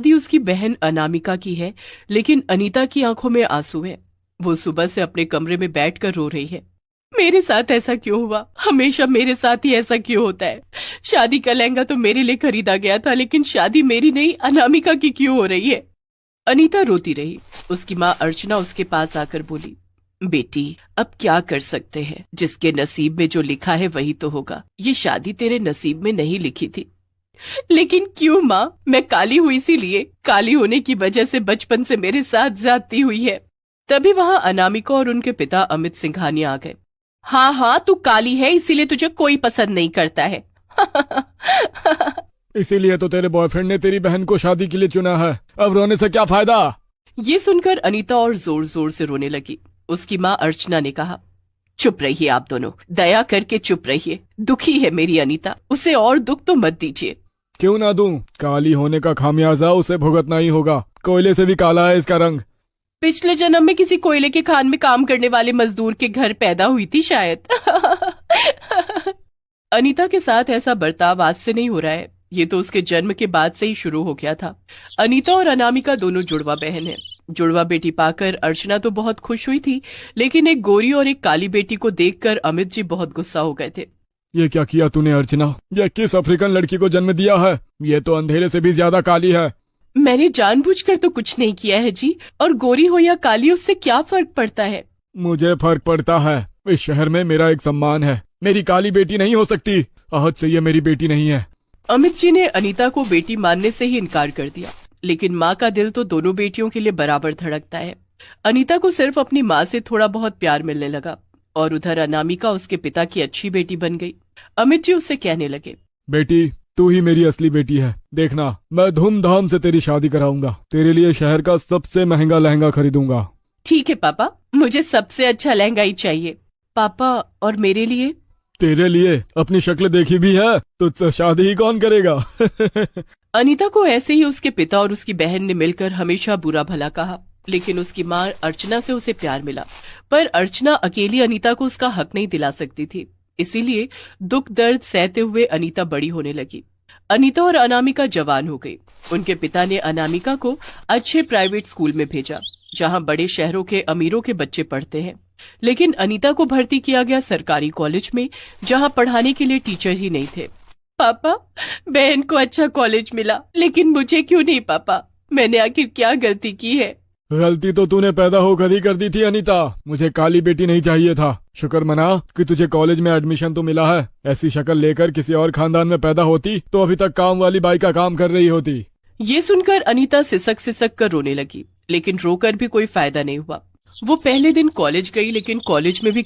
शादी उसकी बहन अनामिका की है, लेकिन अनीता की आंखों में आंसू है। वो सुबह से अपने कमरे में बैठकर रो रही है। मेरे साथ ऐसा क्यों हुआ? हमेशा मेरे साथ ही ऐसा क्यों होता है? शादी का लहंगा तो मेरे लिए खरीदा गया था, लेकिन शादी मेरी नहीं अनामिका की क्यों हो रही है? अनीता रोती रही। उसकी माँ अर्चना उसके पास आकर बोली, बेटी अब क्या कर सकते हैं, जिसके नसीब में जो लिखा है वही तो होगा। ये शादी तेरे नसीब में नहीं लिखी थी। लेकिन क्यों माँ? मैं काली हुई इसीलिए? काली होने की वजह से बचपन से मेरे साथ ज्यादती हुई है। तभी वहां अनामिका और उनके पिता अमित सिंघानिया आ गए। हाँ हाँ, तू काली है इसीलिए तुझे कोई पसंद नहीं करता है। इसीलिए तो तेरे बॉयफ्रेंड ने तेरी बहन को शादी के लिए चुना है। अब रोने से क्या फायदा? ये सुनकर अनीता और जोर जोर से रोने लगी। उसकी माँ अर्चना ने कहा, चुप रहिए आप दोनों, दया करके चुप रहिए। दुखी है मेरी अनीता, उसे और दुख तो मत दीजिए। क्यों ना दूं? काली होने का खामियाजा उसे भुगतना ही होगा। कोयले से भी काला है इसका रंग। पिछले जन्म में किसी कोयले के खान में काम करने वाले मजदूर के घर पैदा हुई थी शायद। अनीता के साथ ऐसा बर्ताव आज से नहीं हो रहा है, ये तो उसके जन्म के बाद से ही शुरू हो गया था। अनीता और अनामिका दोनों जुड़वा बहन हैं। जुड़वा बेटी पाकर अर्चना तो बहुत खुश हुई थी, लेकिन एक गोरी और एक काली बेटी को देखकर अमित जी बहुत गुस्सा हो गए थे। ये क्या किया तूने अर्चना? ये किस अफ्रीकन लड़की को जन्म दिया है? ये तो अंधेरे से भी ज्यादा काली है। मैंने जानबूझकर तो कुछ नहीं किया है जी, और गोरी हो या काली उससे क्या फर्क पड़ता है? मुझे फर्क पड़ता है। इस शहर में मेरा एक सम्मान है। मेरी काली बेटी नहीं हो सकती। आज से ये मेरी बेटी नहीं है। अमित जी ने अनीता को बेटी मानने से ही इनकार कर दिया, लेकिन माँ का दिल तो दोनों बेटियों के लिए बराबर धड़कता है। अनीता को सिर्फ अपनी माँ से थोड़ा बहुत प्यार मिलने लगा, और उधर अनामिका उसके पिता की अच्छी बेटी बन गई। अमित जी उससे कहने लगे, बेटी तू ही मेरी असली बेटी है। देखना, मैं धूमधाम से तेरी शादी कराऊंगा। तेरे लिए शहर का सबसे महंगा लहंगा खरीदूंगा। ठीक है पापा, मुझे सबसे अच्छा लहंगा ही चाहिए। पापा, और मेरे लिए? तेरे लिए अपनी शक्ल देखी भी है, तुझसे शादी ही कौन करेगा? अनीता को ऐसे ही उसके पिता और उसकी बहन ने मिलकर हमेशा बुरा भला कहा, लेकिन उसकी माँ अर्चना से उसे प्यार मिला। पर अर्चना अकेली अनीता को उसका हक नहीं दिला सकती थी, इसीलिए दुख दर्द सहते हुए अनीता बड़ी होने लगी। अनीता और अनामिका जवान हो गई। उनके पिता ने अनामिका को अच्छे प्राइवेट स्कूल में भेजा, जहां बड़े शहरों के अमीरों के बच्चे पढ़ते हैं। लेकिन अनीता को भर्ती किया गया सरकारी कॉलेज में, जहां पढ़ाने के लिए टीचर ही नहीं थे। पापा, बहन को अच्छा कॉलेज मिला, लेकिन मुझे क्यों नहीं पापा? मैंने आखिर क्या गलती की है? गलती तो तूने पैदा होकर ही कर दी थी अनीता। मुझे काली बेटी नहीं चाहिए था। शुक्र मना कि तुझे कॉलेज में एडमिशन तो मिला है। ऐसी शक्ल लेकर किसी और खानदान में पैदा होती तो अभी तक काम वाली बाई का काम कर रही होती। ये सुनकर अनीता सिसक सिसक कर रोने लगी, लेकिन रोकर भी कोई फायदा नहीं हुआ। वो पहले दिन कॉलेज गई, लेकिन कॉलेज में भी